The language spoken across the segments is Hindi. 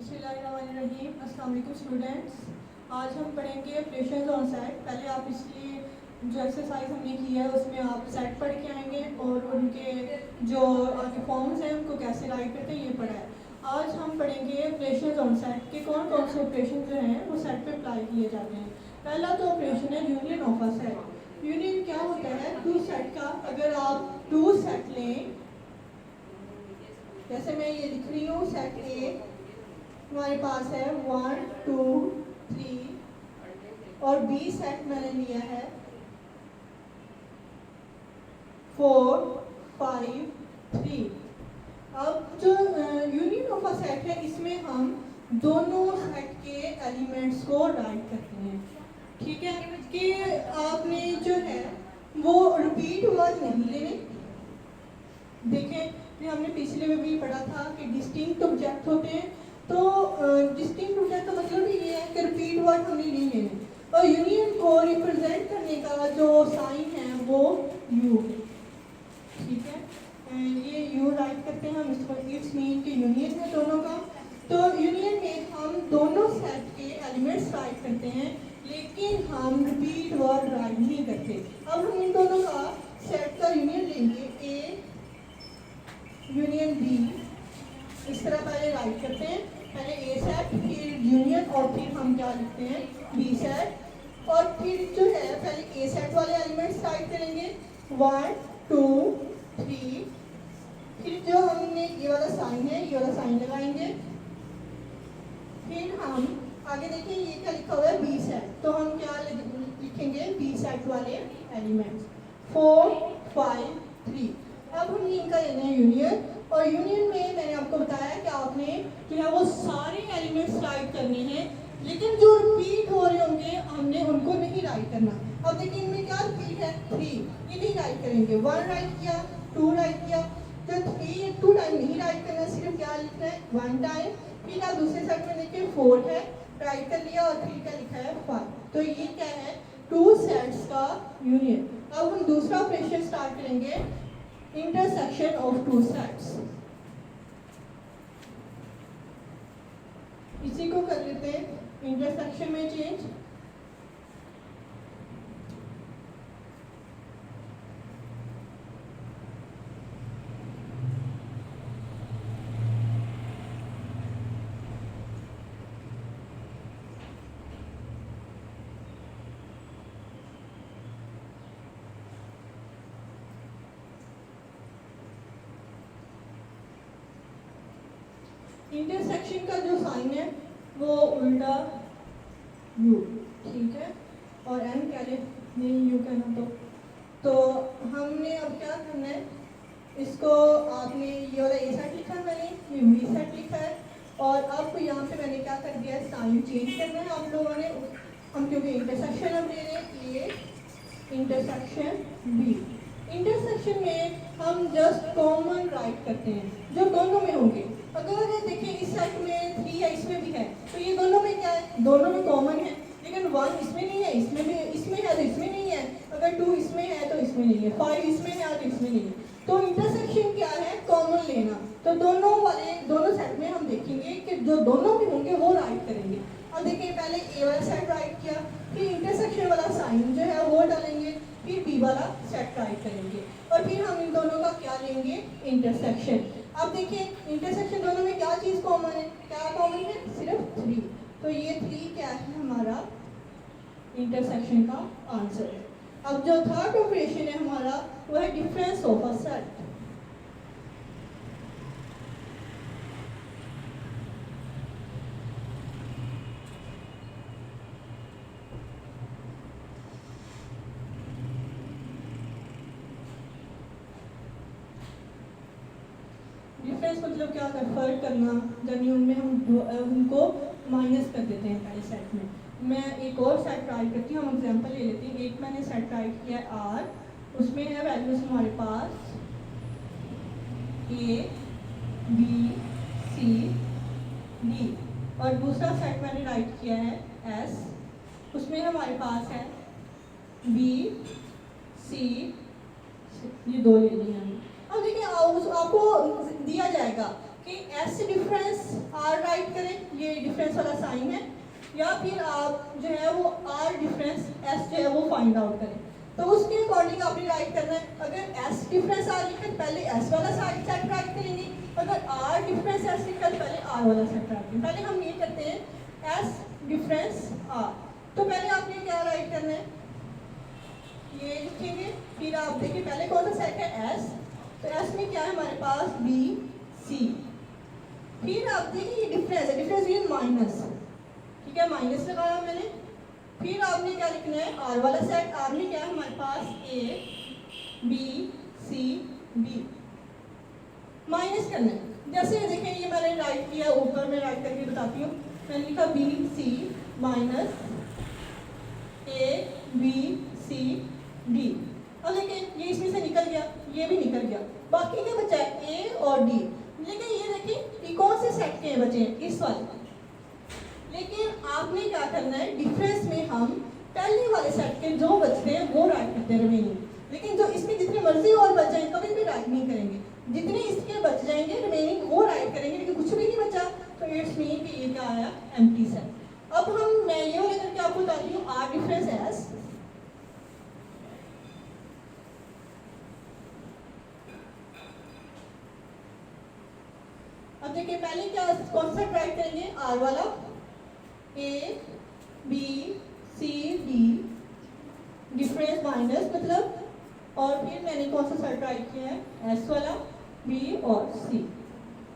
बिस्मिल्लाहिर्रहमानिर्रहीम। अस्सलाम वालेकुम स्टूडेंट्स। आज हम पढ़ेंगे ऑपरेशंस ऑन सेट। पहले आप इसकी जो एक्सरसाइज हमने की है उसमें आप सेट पढ़ के आएंगे और उनके जो आगे फॉर्म्स हैं उनको कैसे राइट करते हैं ये पढ़ा है। आज हम पढ़ेंगे ऑपरेशंस ऑन सेट के कौन कौन से ऑपरेशन जो हैं वो सेट पे अप्लाई किए जाते हैं। पहला तो ऑपरेशन है union of a set. Union क्या होता है? टू सेट का अगर आप टू सेट लें, जैसे मैं ये लिख रही हूँ सेट ए हमारे पास है 1 2 3 और बी सेट मैंने लिया है 4 5 3। अब जो यूनियन ऑफ अ सेट है इसमें हम दोनों सेट के एलिमेंट्स को राइट करते हैं। ठीक है कि आपने जो है वो रिपीट वर्ड नहीं लेने। देखें कि हमने पिछले में भी पढ़ा था कि डिस्टिंक्ट ऑब्जेक्ट होते हैं, तो डिस्टिंक्ट ऑब्जेक्ट का मतलब ये है कि रिपीट वर्ड हमने नहीं लेने। और यूनियन को रिप्रेजेंट करने का जो साइन है वो यू है। ठीक है, ये यू राइट करते हैं हम इसको। इट्स मीन कि यूनियन है दोनों का। तो यूनियन में हम दोनों सेट के एलिमेंट्स राइट करते हैं, लेकिन हम रिपीट वर्ड राइट नहीं करते। अब हम इन दोनों का सेट का यूनियन लेंगे, ए यूनियन बी। इस तरह पहले राइट करते हैं, पहले ए सेट फिर यूनियन और फिर हम क्या लिखते हैं बी सेट। और फिर जो है पहले ए सेट वाले एलिमेंट्स राइट करेंगे 1 2 3। फिर जो हमने ये वाला साइन है ये वाला साइन लगाएंगे। फिर हम आगे देखिए ये क्या लिखा हुआ है बी सेट, तो हम क्या लिखेंगे बी सेट वाले एलिमेंट्स 4 5 3। अब हम इनका लेना है यूनियन। और यूनियन में मैंने आपको बताया कि आपने जो है वो सारे एलिमेंट्स राइट करने हैं, लेकिन जो रिपीट हो रहे होंगे हमने उनको नहीं राइट करना। अब देखिए इनमें क्या रिपीट है 3, ये नहीं राइट करेंगे। 1 राइट किया 2 राइट किया, जो 3 2 टाइम नहीं राइट करना, सिर्फ क्या लिखना है 1 टाइम। फिर आप दूसरे साइड में देखिए 4 है राइट कर लिया और फिर क्या लिखा है 5। तो ये क्या है टू सेट्स का यूनियन। अब हम दूसरा ऑपरेशन स्टार्ट करेंगे, इंटरसेक्शन ऑफ टू सेट्स। इसी को कर लेते हैं इंटरसेक्शन में चेंज। इंटरसेक्शन का जो साइन है वो उल्टा यू, ठीक है, और एन कह ले नहीं यू कहना। तो हमने अब क्या करना है, इसको आपने ये वाला ए सेट लिखा है, मैंने ये बी सेट लिखा है, और अब यहाँ पे मैंने क्या कर दिया है साइन चेंज करना है आप लोगों ने। हम क्योंकि इंटरसेक्शन हम ले रहे हैं ए इंटरसेक्शन बी। इंटरसेक्शन में हम जस्ट कॉमन राइट करते हैं जो दोनों में होंगे। अगर देखिए इस सेट में 3 है इसमें भी है, तो ये दोनों में क्या है दोनों में कॉमन है, लेकिन 1 इसमें नहीं है इसमें भी, इसमें है तो इसमें नहीं है, अगर 2 इसमें है तो इसमें नहीं है, 5 इसमें है तो इसमें नहीं है। तो इंटरसेक्शन क्या है कॉमन लेना। तो दोनों सेट में हम देखेंगे कि जो दोनों में होंगे वो राइट करेंगे। अब देखिए पहले ए वाला सेट राइट किया, फिर इंटरसेक्शन वाला साइन जो है वो डालेंगे, फिर बी वाला सेट राइट करेंगे, और फिर हम इन दोनों का क्या लेंगे इंटरसेक्शन। अब देखिए इंटरसेक्शन दोनों में क्या चीज़ कॉमन है, क्या कॉमन है सिर्फ 3। तो ये 3 क्या है हमारा इंटरसेक्शन का आंसर है। अब जो थर्ड ऑपरेशन है हमारा वो है difference of a set. Difference मतलब क्या कर फर्क करना, यानी उनमें हम उनको माइनस कर देते हैं पहले सेट में। मैं एक और सेट राइट करती हूँ, हम एग्जांपल ले लेते हैं। एक मैंने सेट राइट किया है आर, उसमें है वैल्यूज हमारे पास ए बी सी डी, और दूसरा सेट मैंने राइट किया है एस, उसमें हमारे पास है बी सी, ये 2 ले लिए हमने। अब देखिए आपको दिया जाएगा कि एस डिफरेंस आर राइट करें, ये डिफरेंस वाला साइन है, या फिर आप जो है वो आर डिफरेंस एस जो है वो फाइंड आउट करें। तो उसके अकॉर्डिंग आपने राइट करना है। अगर एस डिफरेंस आर लिखा है पहले एस वाला सेट राइट करेंगे, अगर आर डिफरेंस एस लिखा है पहले आर वाला सेट राइट करेंगे। पहले हम ये करते हैं एस डिफरेंस आर। तो पहले आपने क्या राइट करना है, ये लिखेंगे, फिर आप देखिए पहले कौन सा सेट है एस, तो एस में क्या है हमारे पास बी सी, फिर आप देखिए ये डिफरेंस है, डिफरेंस ये माइनस, ठीक है माइनस लगाया मैंने। फिर आपने क्या लिखना है आर वाला सेट, आर में क्या है हमारे पास A B C D, minus करना है। जैसे देखें ये मैंने राइट किया, ऊपर मैं राइट करके बताती हूँ, मैंने लिखा B C minus A B C D. अब देखिए ये इसमें से निकल गया, ये भी निकल गया, बाकी क्या बचा है ए और डी। लेकिन ये देखिए ये कौन से सेट के बचे हैं, इस वाले। लेकिन आपने क्या करना है, डिफरेंस में हम पहले वाले सेट के जो बचते हैं वो राइट करते हैं रिमेनिंग, लेकिन जो इसमें जितने मर्जी और बच जाए कभी भी राइट नहीं करेंगे, जितने इसके बच जाएंगे रिमेनिंग वो राइट करेंगे, लेकिन कुछ भी नहीं बचा तो इट्स मीन कि ये क्या आया एम्प्टी सेट। अब मैं ये वाले करके आपको बताती हूँ आर डिफरेंस एस, अब देखिए पहले क्या कौन सा राइट करेंगे आर वाला, A B C D difference minus मतलब, और फिर मैंने कौन सा सेट राइट किया है एस वाला बी और सी।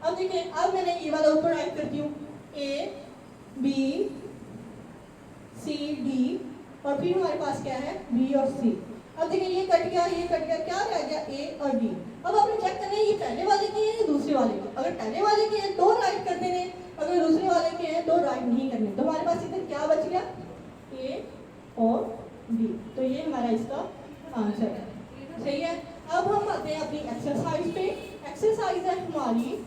अब देखिए अब मैंने ये वाला ऊपर राइट करती हूँ ए बी सी डी, और फिर हमारे पास क्या है बी और सी। अब देखिए ये कट गया, ये कट गया, क्या रह गया ए और डी। अब आपने चेक करना है ये पहले वाले के हैं या दूसरे वाले के, अगर पहले वाले के हैं तो राइट कर देने, अगर दूसरे वाले के हैं तो राइट नहीं करने। तो हमारे पास इधर क्या बच गया ए और डी, तो ये हमारा इसका आंसर है, सही है। अब हम आते हैं अपनी एक्सरसाइज पे। एक्सरसाइज है हमारी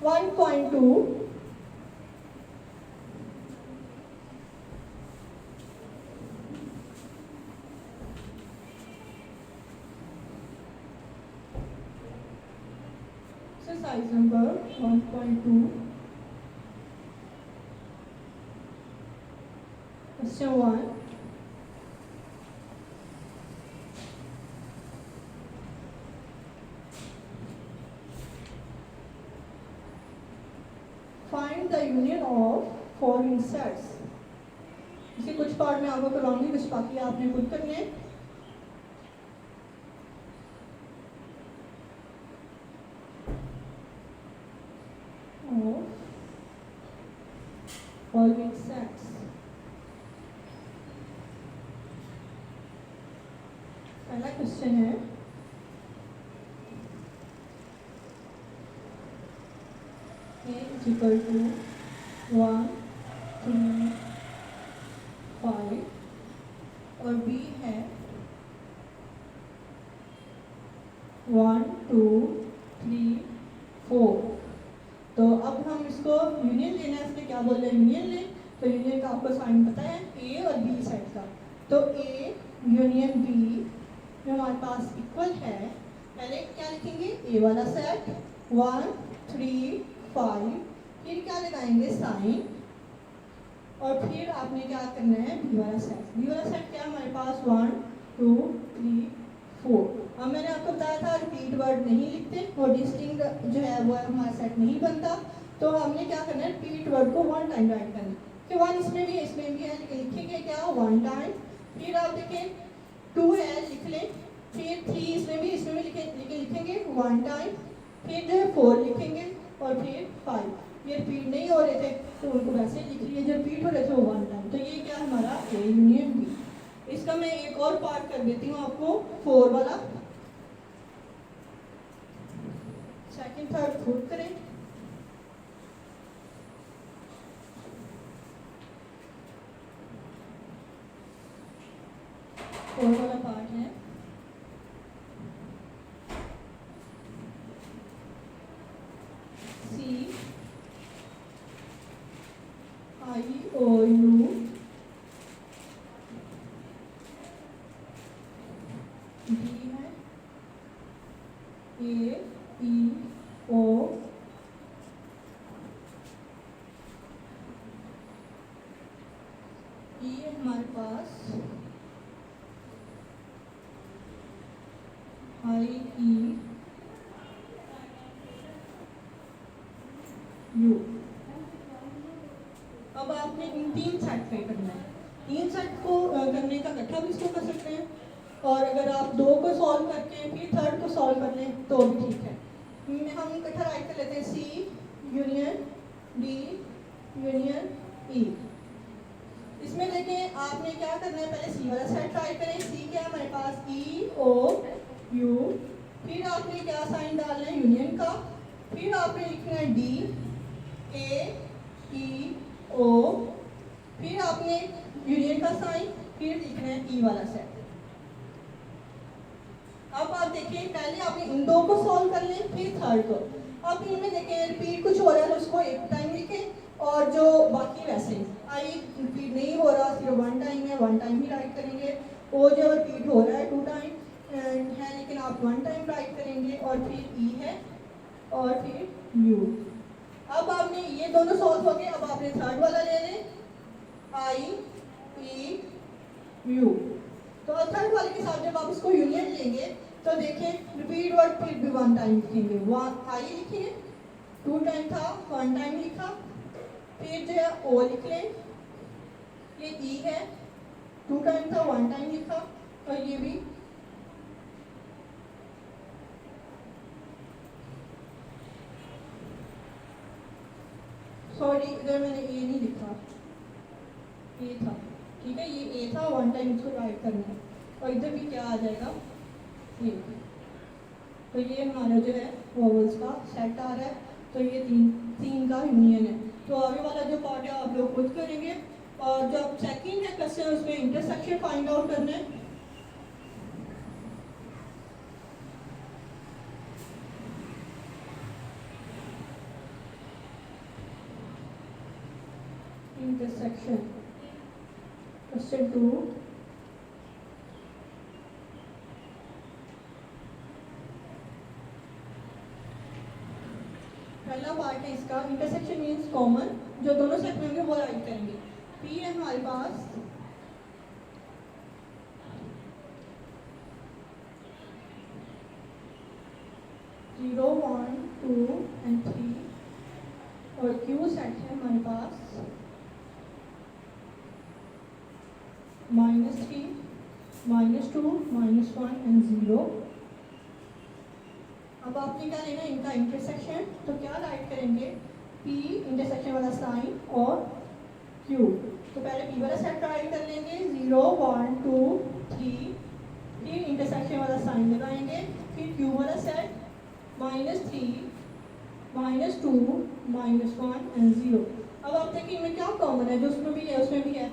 1.2, exercise number 1.2, question 1, find the union of following sets। इसे कुछ पार्ट में आपको करवाऊंगी, कुछ बाकी आपने खुद करने हैं। following sets, पहला क्वेश्चन है A is equal to 1 3 5 और B है 1 2 3 4। तो अब हम इसको यूनियन लेना है, इसमें क्या बोल रहे हैं यूनियन लें, तो यूनियन का आपको साइन पता है ए और बी साइड का, तो ए यूनियन बी जो हमारे पास इक्वल है, पहले क्या लिखेंगे ए वाला सेट 1 3 5, फिर क्या लगाएंगे साइन, और फिर आपने क्या करना है बी वाला सेट। बी वाला सेट क्या हमारे पास 1 2 3 4। अब मैंने आपको बताया था रिपीट वर्ड नहीं लिखते और डिस्टिंक्ट जो है वो हमारा सेट नहीं बनता, तो हमने क्या करना है रिपीट वर्ड को 1 टाइम राइट करना है, कि 1 इसमें भी है इसमें भी है, लेकिन लिखेंगे क्या 1 टाइम, फिर आप देखें 2 है लिख लें, फिर 3 इसमें भी लिखेंगे 1 टाइम, फिर जो है 4 लिखेंगे, और फिर 5। ये रिपीट नहीं हो रहे थे तो उनको वैसे लिख लिए, जो रिपीट हो रहे थे वो 1 टाइम। तो ये क्या हमारा ए यूनियन बी। इसका मैं एक और पार्ट कर देती हूँ आपको 4 वाला, सेकंड थर्ड खुद करें। फोर वाला पार्ट है C I O U D है A E O ई है हमारे पास आई ई यू। अब आपने इन तीन सेट पे करना है। तीन सेट को करने का इकट्ठा भी इसको कर सकते हैं, और अगर आप दो को सॉल्व करके फिर थर्ड को सॉल्व कर लें तो भी ठीक है। हम इकट्ठा राइट कर लेते हैं सी यूनियन डी यूनियन ई। इसमें देखें आपने क्या करना है, पहले सी वाला सेट ट्राई करें। सी क्या है हमारे पास ई ओ यू, फिर आपने क्या साइन डालना है यूनियन का, फिर आपने लिखना है डी ए ई ओ, फिर आपने यूनियन का साइन, फिर लिखना है ई वाला सेट। अब आप देखिए पहले आपने इन दो को सॉल्व कर लें फिर थर्ड को। अब इनमें देखें रिपीट कुछ हो रहा है तो उसको एक टाइम लिखें, और जो बाकी वैसे आई रिपीट नहीं हो रहा सिर्फ वन टाइम है, वन टाइम ही राइट करेंगे। ओ जो रिपीट हो रहा है टू टाइम है लेकिन आप वन टाइम राइट करेंगे, और फिर ई है और फिर यू। अब आपने ये दोनों सॉल्व हो गए, अब आपने थर्ड वाला ले लें आई ई यू। तो थर्ड वाले के साथ जब आप इसको यूनियन लेंगे तो देखें रिपीट वर्ड फिर भी वन टाइम लिखेंगे, वन आई लिखेंगे, टू टाइम था वन टाइम लिखा, फिर जो है ओ लिख लें, ये ई है टू टाइम था वन टाइम लिखा, और ये भी सॉरी इधर मैंने ए नहीं लिखा, ए था, ठीक है ये ए था, वन टाइम इसको राइट करना है, और इधर भी क्या आ जाएगा ये। तो ये हमारा जो है वोवल्स का सेट आ रहा है, तो ये तीन का यूनियन है। तो आगे वाला जो पार्ट है आप लोग खुद करेंगे, और जब सेकंड है क्वेश्चन उसमें इंटरसेक्शन फाइंड आउट करना है। इंटरसेक्शन क्वेश्चन 2 पहला पार्ट है इसका इंटरसेक्शन मींस कॉमन, जो दोनों सेट में होंगे वो राइट करेंगे। पी है हमारे पास zero one two and three, और क्यू सेट है हमारे पास -3 -2 -1 एंड 0। अब आपने क्या लेना है इनका इंटरसेक्शन, तो क्या राइट करेंगे P इंटरसेक्शन वाला साइन और Q। तो पहले P वाला सेट राइट कर लेंगे 0 1 2 3, फिर इंटरसेक्शन वाला साइन लगाएंगे, फिर Q वाला सेट -3 -2 -1 एंड 0। अब आप देखिए इनमें क्या कॉमन है, जो उसमें भी है उसमें भी है,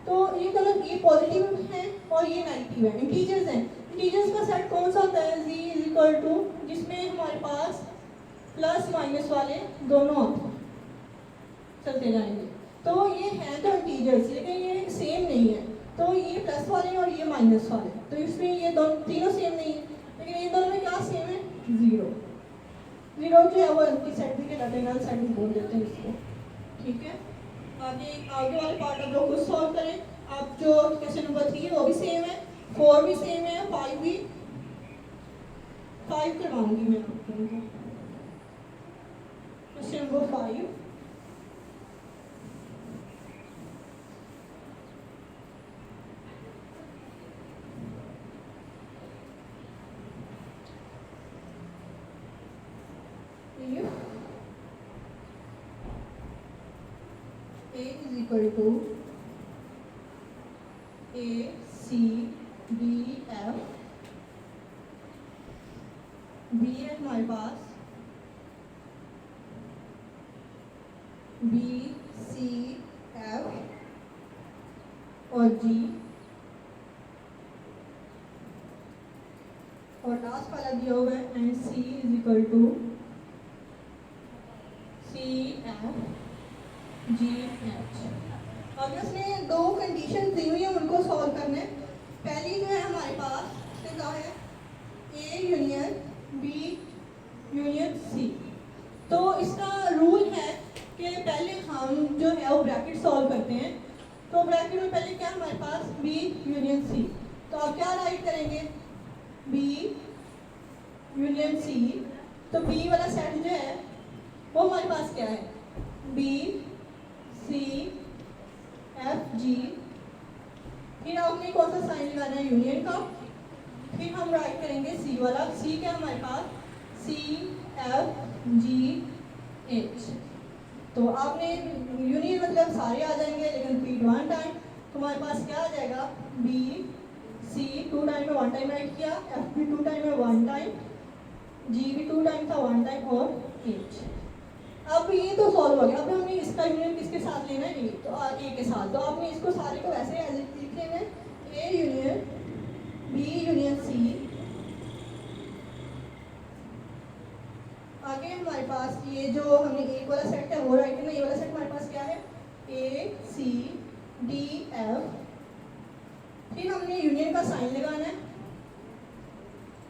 तो ये दोनों ये पॉजिटिव है और ये नेगेटिव है, इंटीजर्स हैं। इंटीजर्स का सेट कौन सा होता है, z इक्वल टू जिसमें हमारे पास प्लस माइनस वाले दोनों होते हैं, चलते जाएंगे। तो ये है तो इंटीजर्स लेकिन ये सेम नहीं है, तो ये प्लस वाले और ये माइनस वाले, तो इसमें ये दोनों तीनों सेम नहीं है, लेकिन इन दोनों में क्या सेम है, जीरो। जीरो जो है वो एंटी सेट भी कहलाते हैं, नल सेट भी बोल देते हैं इसको, ठीक है। आगे वाले पार्ट आप लोग खुद सॉल्व करें। अब जो क्वेश्चन नंबर 3 है वो भी सेम है, 4 भी सेम है, 5 भी, 5 करवाऊंगी मैं आप लोगों को। Question number 5 A is equal to A, C, D, F, B है हमारे पास B, C, F और G, और लास्ट वाला दिया हुआ है and C is equal to C, F, G, H। अब इसने दो कंडीशन दी हुई है, उनको सॉल्व करना है। पहली जो है हमारे पास क्या है, A union B union C। तो इसका रूल है कि पहले हम जो है वो ब्रैकेट सॉल्व करते हैं। तो ब्रैकेट में पहले क्या हमारे पास बी यूनियन सी, तो आप क्या राइट करेंगे बी यूनियन सी। तो बी वाला सेट जो है वो हमारे पास क्या है बी सी एफ जी, फिर आपने कौन सा साइन लगाना है यूनियन का, फिर हम राइट करेंगे सी वाला, सी क्या हमारे पास सी एफ जी एच। तो आपने यूनियन मतलब सारे आ जाएंगे लेकिन रिपीट वन टाइम, तो हमारे पास क्या आ जाएगा बी सी 2 टाइम में 1 टाइम राइट किया, एफ भी 2 टाइम में 1 टाइम, जी भी 2 टाइम था 1 टाइम और एच। अब ये तो सॉल्व हो गया। अब हमने इसका यूनियन किसके साथ लेना है ए, तो ए के साथ, तो आपने इसको सारे को वैसे एज इट लिख लेना है A union B union C. आगे हमारे पास ये जो हमने एक वाला सेट है वो राइट करना, ये वाला सेट हमारे पास क्या है ए सी डी एफ, फिर हमने यूनियन का साइन लगाना है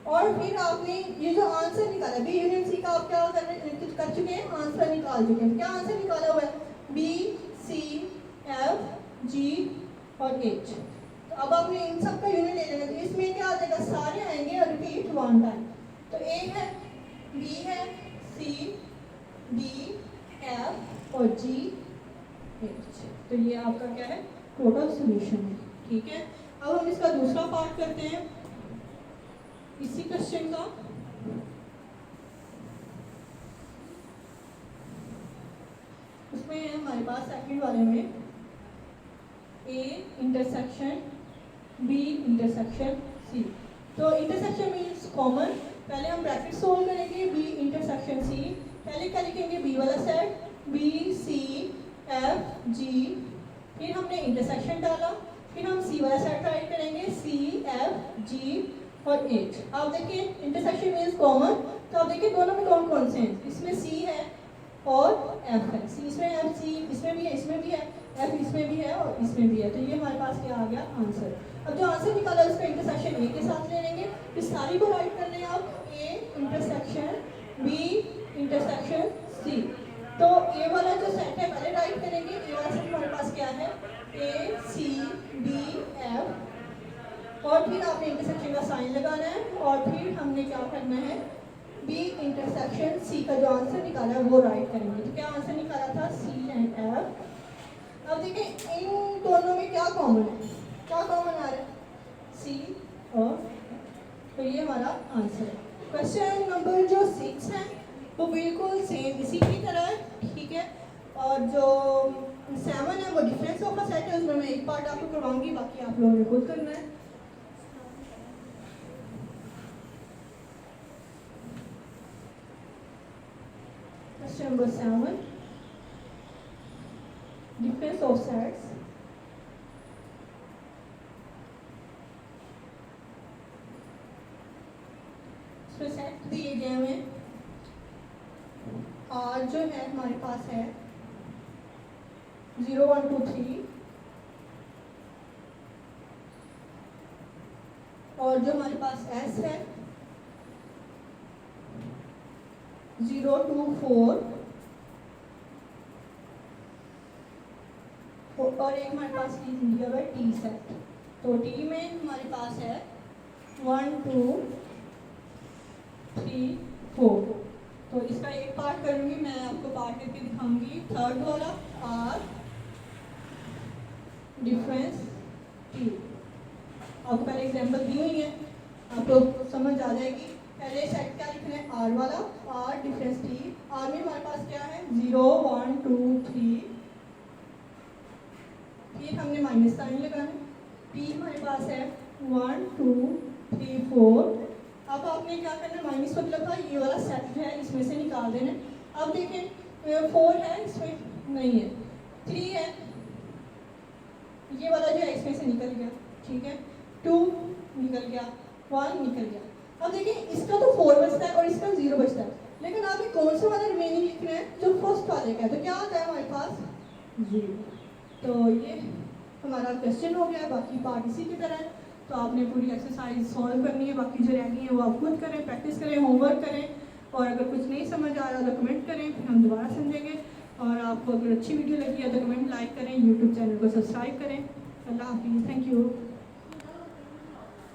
और फिर आपने ये जो आंसर निकाला बी यूनियन सी का आप क्या कर चुके हैं आंसर निकाल चुके हैं। क्या आंसर निकाला हुआ है बी सी एफ जी और एच। तो अब आपने इन सब का यूनियन ले लेना, तो इसमें क्या आ जाएगा सारे आएंगे और रिपीट 1 टाइम। तो ए है बी है सी डी एफ और जी एच, तो ये आपका क्या है टोटल सॉल्यूशन है। ठीक है, अब हम इसका दूसरा पार्ट करते हैं इसी क्वेश्चन का। उसमें हमारे पास सेकंड वाले में A intersection B intersection C. तो इंटरसेक्शन मीन्स कॉमन, पहले हम ब्रैकेट सोल्व करेंगे बी इंटरसेक्शन सी, पहले क्या लिखेंगे बी वाला set B C F G, फिर हमने इंटरसेक्शन डाला, फिर हम सी वाला सेट राइट करेंगे सी एफ जी और एच। आप देखिए इंटरसेक्शन मीन्स कॉमन, तो आप देखिए दोनों में कौन कौन से हैं, इसमें सी है और एफ है, सी इसमें एफ सी इसमें भी है, इसमें भी है, एफ इसमें भी है और इसमें भी है, तो ये हमारे पास क्या आ गया आंसर। अब जो आंसर निकाला है उसका इंटरसेक्शन ए के साथ ले लेंगे, इस सारी को राइट कर लें आप A intersection B intersection C. तो ए वाला जो सेट है पहले राइट करेंगे, ए वाला सेट हमारे पास क्या है ए सी डी एफ और फिर आपने इंटरसेक्शन का साइन लगाना है और फिर हमने क्या करना है बी इंटरसेक्शन सी का जो आंसर निकाला है वो राइट करेंगे। तो क्या आंसर निकाला था सी एंड एफ। अब देखिए इन दोनों में क्या कॉमन है, क्या कॉमन आ रहा है सी और, तो ये हमारा आंसर है। क्वेश्चन नंबर जो 6 है वो बिल्कुल सेम इसी की तरह है, ठीक है, और जो 7 है वो डिफरेंस ऑफ अ सेट है, उसमें मैं एक पार्ट आपको करवाऊंगी, बाकी आप लोगों ने खुद करना है। Question number 7, difference of sets. इसमें सेट दिए गए हुए और जो है हमारे पास है 0 1 2 3 और जो हमारे पास S है 0 2 4 और एक हमारे पास दिया हुआ है टी सेट। तो टी में हमारे पास है 1 2 3 4। तो इसका एक पार्ट करूंगी मैं, आपको पार्ट करके दिखाऊंगी। थर्ड वाला आर डिफरेंस टी, आपको पहले एग्जांपल दी हुई है, आपको समझ आ जाएगी। पहले सेट क्या लिखना है आर वाला, आर डिफरेंस टी। आर में हमारे पास क्या है 0 1 2 3, फिर हमने माइनस साइन लगाना है। टी हमारे पास है 1 2 3 4। अब आपने क्या करना है माइनस मतलब था ये वाला सेट है इसमें से निकाल देना है। अब देखें 4 है इसमें नहीं है, 3 है ये वाला जो है इसमें से निकल गया, ठीक है, 2 निकल गया, 1 निकल गया। अब देखिए इसका तो 4 बचता है और इसका 0 बचता है, लेकिन आपने कौन सा वाला रिमेनिंग लिखना है जो फर्स्ट वाले का है, तो क्या आता है हमारे पास 0। तो ये हमारा क्वेश्चन हो गया, बाकी पार्ट इसी की तरह है। तो आपने पूरी एक्सरसाइज सॉल्व करनी है, बाकी जो रह गई है वो आप खुद करें, प्रैक्टिस करें, होमवर्क करें, और अगर कुछ नहीं समझ आ रहा तो कमेंट करें, फिर हम दोबारा समझेंगे। और आपको अगर अच्छी वीडियो लगी है तो कमेंट, लाइक करें, यूट्यूब चैनल को सब्सक्राइब करें। अल्लाह हाफिज़, थैंक यू।